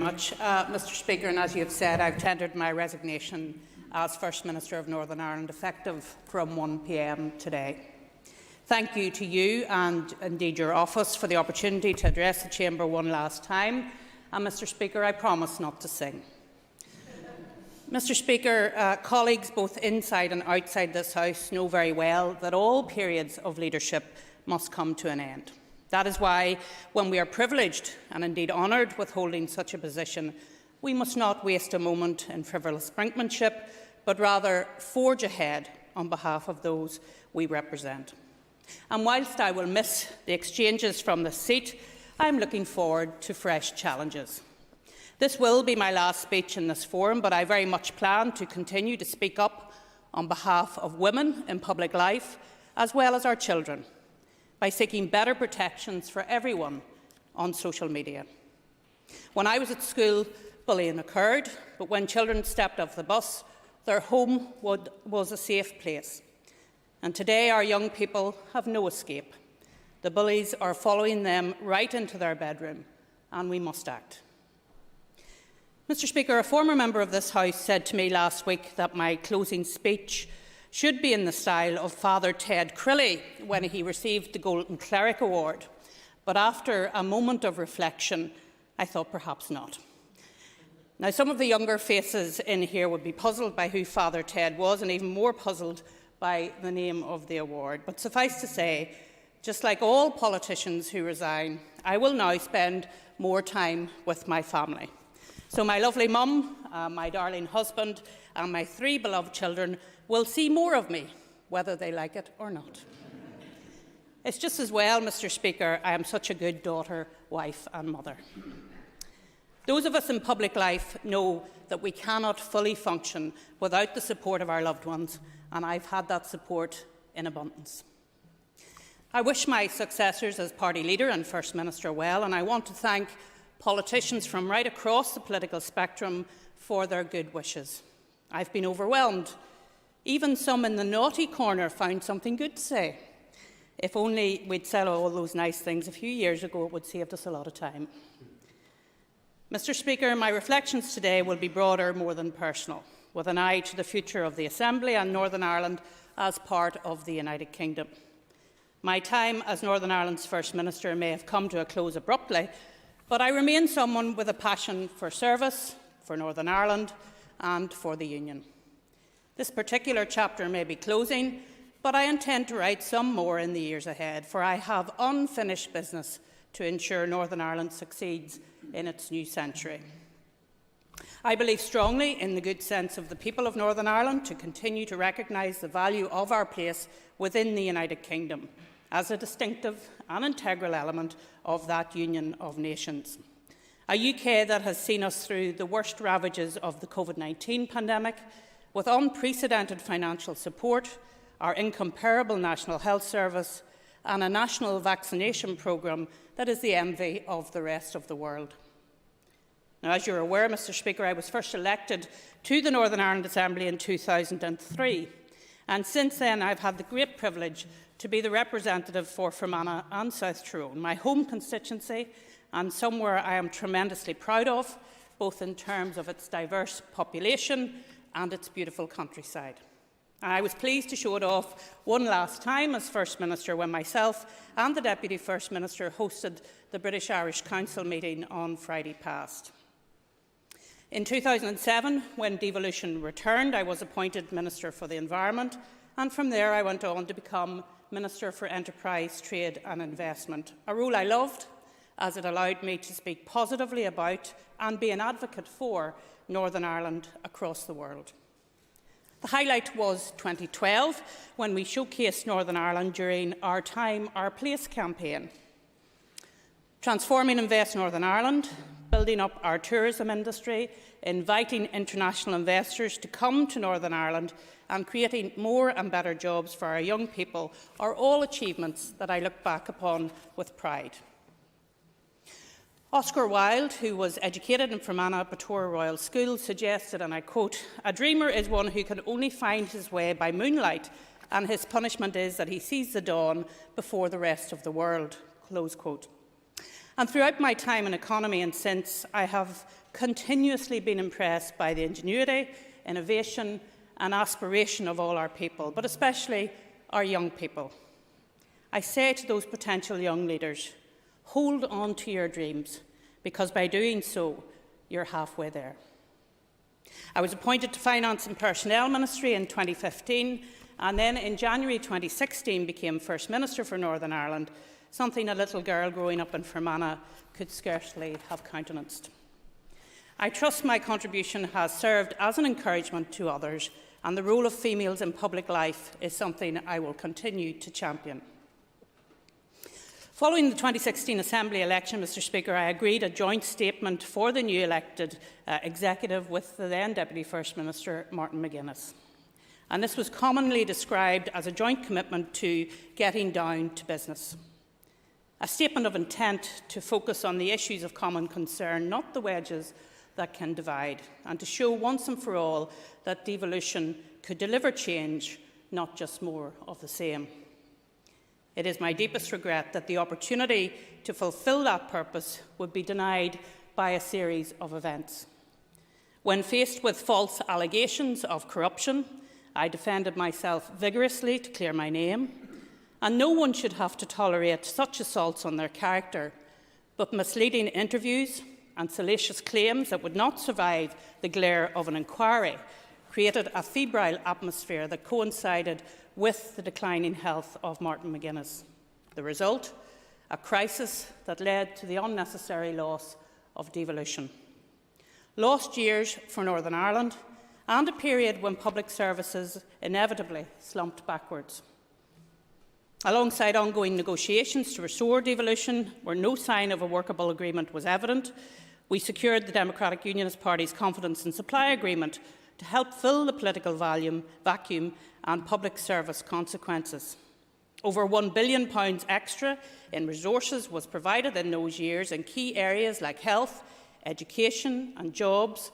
much, Mr Speaker, and as you have said, I've tendered my resignation as First Minister of Northern Ireland effective from 1 p.m. today. Thank you to you and indeed your office for the opportunity to address the Chamber one last time, and Mr Speaker, I promise not to sing. Mr Speaker, colleagues both inside and outside this House know very well that all periods of leadership must come to an end. That is why, when we are privileged and indeed honoured with holding such a position, we must not waste a moment in frivolous brinkmanship, but rather forge ahead on behalf of those we represent. And whilst I will miss the exchanges from this seat, I am looking forward to fresh challenges. This will be my last speech in this forum, but I very much plan to continue to speak up on behalf of women in public life, as well as our children, by seeking better protections for everyone on social media. When I was at school, bullying occurred, but when children stepped off the bus, their home was a safe place. And today our young people have no escape. The bullies are following them right into their bedroom, and we must act. Mr Speaker, a former member of this House said to me last week that my closing speech should be in the style of Father Ted Crilly when he received the Golden Cleric Award. But after a moment of reflection, I thought perhaps not. Now, some of the younger faces in here would be puzzled by who Father Ted was, and even more puzzled by the name of the award. But suffice to say, just like all politicians who resign, I will now spend more time with my family. So my lovely mum, my darling husband and my 3 beloved children will see more of me, whether they like it or not. It's just as well, Mr Speaker, I am such a good daughter, wife and mother. Those of us in public life know that we cannot fully function without the support of our loved ones, and I've had that support in abundance. I wish my successors as party leader and First Minister well, and I want to thank politicians from right across the political spectrum for their good wishes. I've been overwhelmed. Even some in the naughty corner found something good to say. If only we'd said all those nice things a few years ago, it would save us a lot of time. Mr Speaker, my reflections today will be broader more than personal, with an eye to the future of the Assembly and Northern Ireland as part of the United Kingdom. My time as Northern Ireland's First Minister may have come to a close abruptly, but I remain someone with a passion for service, for Northern Ireland and for the Union. This particular chapter may be closing, but I intend to write some more in the years ahead, for I have unfinished business to ensure Northern Ireland succeeds in its new century. I believe strongly in the good sense of the people of Northern Ireland to continue to recognise the value of our place within the United Kingdom as a distinctive and integral element of that union of nations. A UK that has seen us through the worst ravages of the COVID-19 pandemic, with unprecedented financial support, our incomparable National Health Service and a national vaccination programme that is the envy of the rest of the world. Now, as you are aware, Mr Speaker, I was first elected to the Northern Ireland Assembly in 2003, and since then I've had the great privilege to be the representative for Fermanagh and South Tyrone, my home constituency, and somewhere I am tremendously proud of, both in terms of its diverse population and its beautiful countryside. I was pleased to show it off one last time as First Minister when myself and the Deputy First Minister hosted the British-Irish Council meeting on Friday past. In 2007, when devolution returned, I was appointed Minister for the Environment, and from there I went on to become Minister for Enterprise, Trade and Investment, a role I loved as it allowed me to speak positively about and be an advocate for Northern Ireland across the world. The highlight was 2012, when we showcased Northern Ireland during our Time, Our Place campaign. Transforming Invest Northern Ireland, building up our tourism industry, inviting international investors to come to Northern Ireland and creating more and better jobs for our young people are all achievements that I look back upon with pride. Oscar Wilde, who was educated in Fermanagh Batour Royal School, suggested, and I quote, "A dreamer is one who can only find his way by moonlight, and his punishment is that he sees the dawn before the rest of the world." Close quote. And throughout my time in economy and since, I have continuously been impressed by the ingenuity, innovation and aspiration of all our people, but especially our young people. I say to those potential young leaders, hold on to your dreams, because by doing so, you're halfway there. I was appointed to Finance and Personnel Ministry in 2015, and then in January 2016 became First Minister for Northern Ireland, something a little girl growing up in Fermanagh could scarcely have countenanced. I trust my contribution has served as an encouragement to others, and the role of females in public life is something I will continue to champion. Following the 2016 Assembly election, Mr Speaker, I agreed a joint statement for the new elected executive with the then Deputy First Minister, Martin McGuinness. And this was commonly described as a joint commitment to getting down to business. A statement of intent to focus on the issues of common concern, not the wedges that can divide, and to show once and for all that devolution could deliver change, not just more of the same. It is my deepest regret that the opportunity to fulfil that purpose would be denied by a series of events. When faced with false allegations of corruption, I defended myself vigorously to clear my name, and no one should have to tolerate such assaults on their character, but misleading interviews and salacious claims that would not survive the glare of an inquiry created a febrile atmosphere that coincided with the declining health of Martin McGuinness. The result? A crisis that led to the unnecessary loss of devolution. Lost years for Northern Ireland, and a period when public services inevitably slumped backwards. Alongside ongoing negotiations to restore devolution, where no sign of a workable agreement was evident, we secured the Democratic Unionist Party's confidence and supply agreement to help fill the political vacuum and public service consequences. Over £1 billion extra in resources was provided in those years in key areas like health, education and jobs,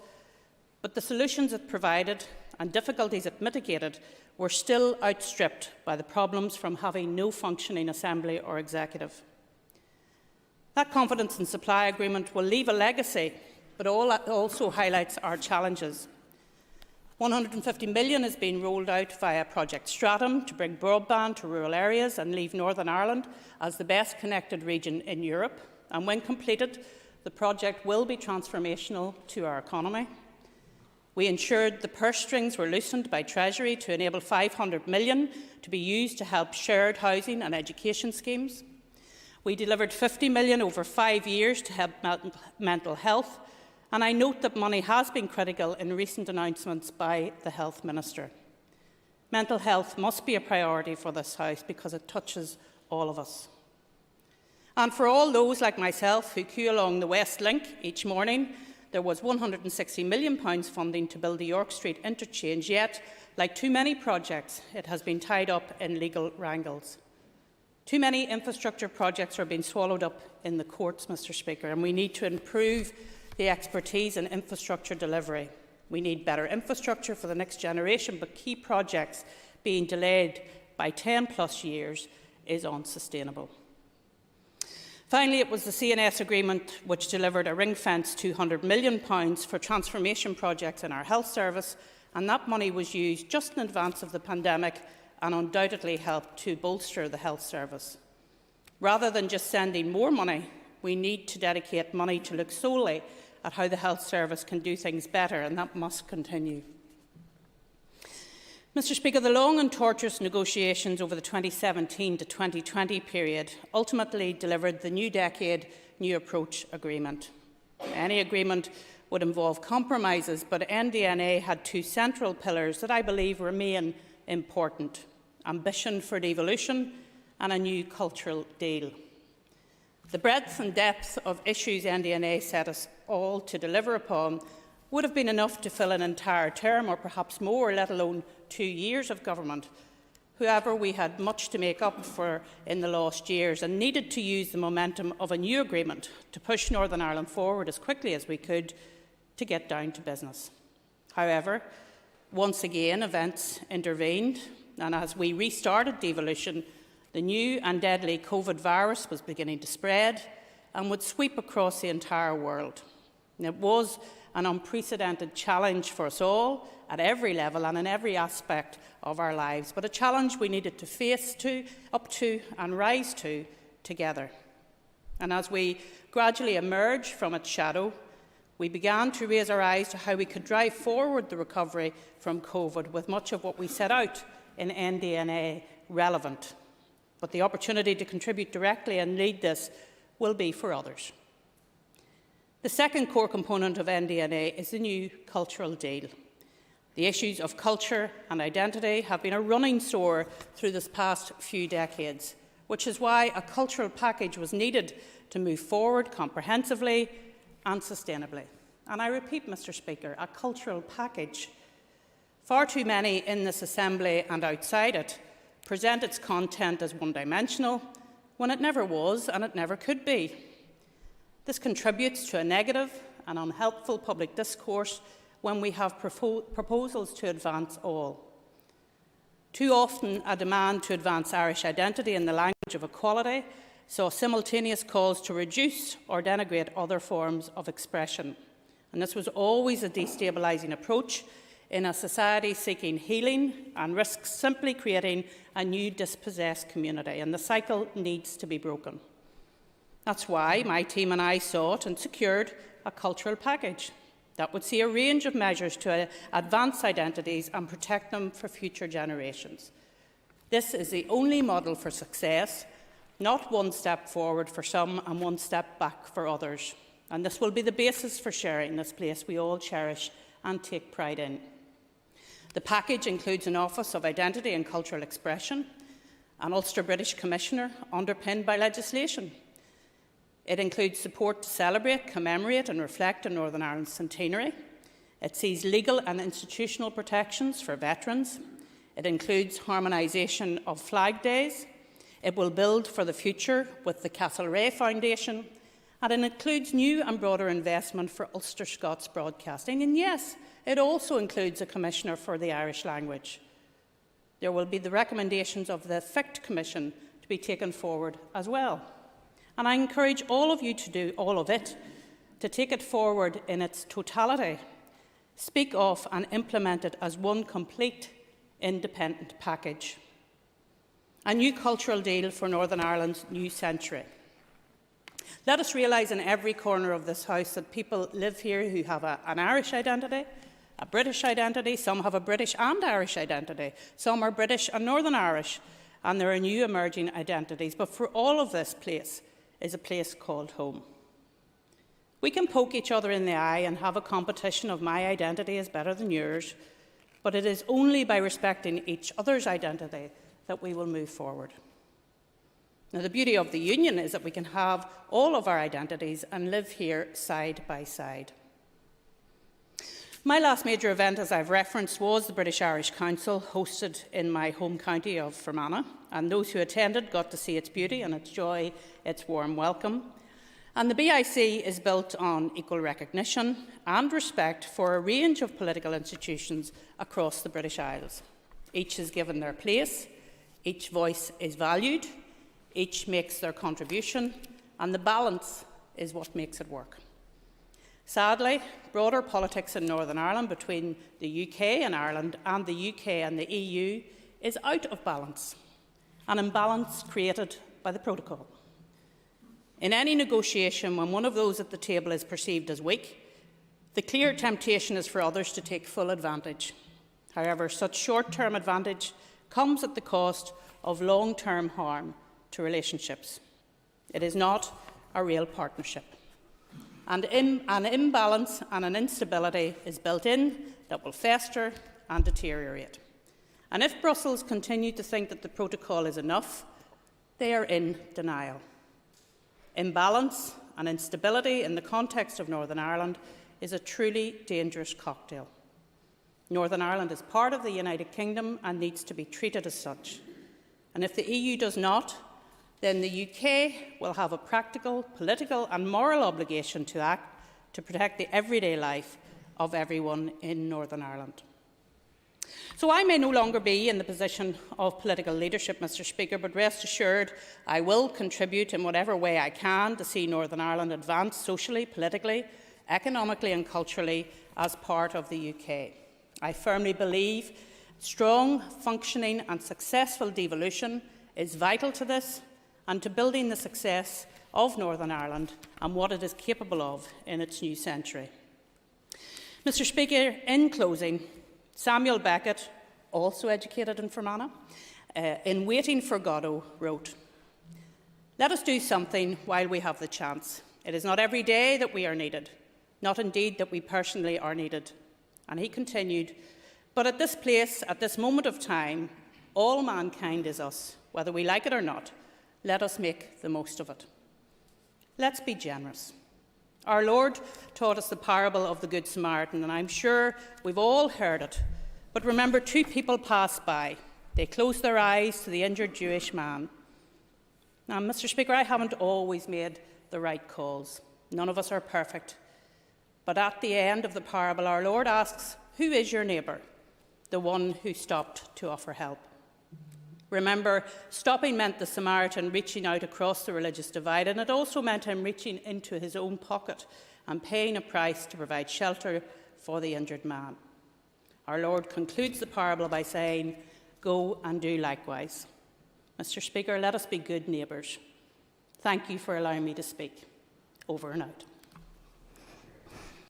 but the solutions it provided and difficulties it mitigated were still outstripped by the problems from having no functioning Assembly or Executive. That confidence and supply agreement will leave a legacy, but also highlights our challenges. £150 million is being rolled out via Project Stratum to bring broadband to rural areas and leave Northern Ireland as the best connected region in Europe. And when completed, the project will be transformational to our economy. We ensured the purse strings were loosened by Treasury to enable £500 million to be used to help shared housing and education schemes. We delivered £50 million over 5 years to help mental health, and I note that money has been critical in recent announcements by the Health Minister. Mental health must be a priority for this House because it touches all of us. And for all those like myself who queue along the West Link each morning, there was £160 million funding to build the York Street interchange, yet, like too many projects, it has been tied up in legal wrangles. Too many infrastructure projects are being swallowed up in the courts, Mr Speaker, and we need to improve the expertise in infrastructure delivery. We need better infrastructure for the next generation, but key projects being delayed by 10+ years is unsustainable. Finally, it was the CNS agreement which delivered a ring-fenced £200 million for transformation projects in our health service, and that money was used just in advance of the pandemic and undoubtedly helped to bolster the health service. Rather than just sending more money, we need to dedicate money to look solely at how the health service can do things better, and that must continue. Mr Speaker, the long and tortuous negotiations over the 2017 to 2020 period ultimately delivered the New Decade, New Approach agreement. Any agreement would involve compromises, but NDNA had two central pillars that I believe remain important: ambition for devolution and a new cultural deal. The breadth and depth of issues NDNA set us all to deliver upon would have been enough to fill an entire term or perhaps more, let alone 2 years of government. However, we had much to make up for in the lost years and needed to use the momentum of a new agreement to push Northern Ireland forward as quickly as we could to get down to business. However, once again, events intervened, and as we restarted devolution, the new and deadly COVID virus was beginning to spread and would sweep across the entire world. And it was an unprecedented challenge for us all at every level and in every aspect of our lives, but a challenge we needed to face up to and rise to together. And as we gradually emerged from its shadow, we began to raise our eyes to how we could drive forward the recovery from COVID with much of what we set out in NDNA relevant. But the opportunity to contribute directly and lead this will be for others. The second core component of NDNA is the new cultural deal. The issues of culture and identity have been a running sore through this past few decades, which is why a cultural package was needed to move forward comprehensively and sustainably. And I repeat, Mr. Speaker, a cultural package. Far too many in this Assembly and outside it present its content as one-dimensional when it never was and it never could be. This contributes to a negative and unhelpful public discourse when we have proposals to advance all. Too often, a demand to advance Irish identity in the language of equality saw simultaneous calls to reduce or denigrate other forms of expression. And this was always a destabilising approach in a society seeking healing and risks simply creating a new dispossessed community, and the cycle needs to be broken. That's why my team and I sought and secured a cultural package that would see a range of measures to advance identities and protect them for future generations. This is the only model for success, not one step forward for some and one step back for others. And this will be the basis for sharing this place we all cherish and take pride in. The package includes an Office of Identity and Cultural Expression, an Ulster British Commissioner underpinned by legislation. It includes support to celebrate, commemorate and reflect on Northern Ireland's centenary. It sees legal and institutional protections for veterans. It includes harmonisation of flag days. It will build for the future with the Castlereagh Foundation. And it includes new and broader investment for Ulster Scots broadcasting. And yes, it also includes a Commissioner for the Irish language. There will be the recommendations of the FICT Commission to be taken forward as well. And I encourage all of you to do all of it, to take it forward in its totality, speak of and implement it as one complete, independent package. A new cultural deal for Northern Ireland's new century. Let us realise in every corner of this House that people live here who have an Irish identity, a British identity, some have a British and Irish identity, some are British and Northern Irish, and there are new emerging identities. But for all of this place is a place called home. We can poke each other in the eye and have a competition of my identity is better than yours, but it is only by respecting each other's identity that we will move forward. Now, the beauty of the Union is that we can have all of our identities and live here side by side. My last major event, as I've referenced, was the British Irish Council, hosted in my home county of Fermanagh, and those who attended got to see its beauty and its joy, its warm welcome. And the BIC is built on equal recognition and respect for a range of political institutions across the British Isles. Each is given their place, each voice is valued, each makes their contribution, and the balance is what makes it work. Sadly, broader politics in Northern Ireland between the UK and Ireland and the UK and the EU is out of balance, an imbalance created by the protocol. In any negotiation, when one of those at the table is perceived as weak, the clear temptation is for others to take full advantage. However, such short-term advantage comes at the cost of long-term harm to relationships. It is not a real partnership. And an imbalance and an instability is built in that will fester and deteriorate. And if Brussels continue to think that the protocol is enough, they are in denial. Imbalance and instability in the context of Northern Ireland is a truly dangerous cocktail. Northern Ireland is part of the United Kingdom and needs to be treated as such. And if the EU does not, then the UK will have a practical, political and moral obligation to act to protect the everyday life of everyone in Northern Ireland. So I may no longer be in the position of political leadership, Mr. Speaker, but rest assured I will contribute in whatever way I can to see Northern Ireland advance socially, politically, economically and culturally, as part of the UK. I firmly believe strong, functioning and successful devolution is vital to this and to building the success of Northern Ireland and what it is capable of in its new century. Mr. Speaker, in closing, Samuel Beckett, also educated in Fermanagh, in Waiting for Godot, wrote, "Let us do something while we have the chance. It is not every day that we are needed, not indeed that we personally are needed." And he continued, "But at this place, at this moment of time, all mankind is us, whether we like it or not. Let us make the most of it." Let's be generous. Our Lord taught us the parable of the Good Samaritan, and I'm sure we've all heard it. But remember, two people passed by. They closed their eyes to the injured Jewish man. Now, Mr. Speaker, I haven't always made the right calls. None of us are perfect. But at the end of the parable, our Lord asks, "Who is your neighbour?" The one who stopped to offer help. Remember, stopping meant the Samaritan reaching out across the religious divide, and it also meant him reaching into his own pocket and paying a price to provide shelter for the injured man. Our Lord concludes the parable by saying, "Go and do likewise." Mr. Speaker, let us be good neighbours. Thank you for allowing me to speak. Over and out.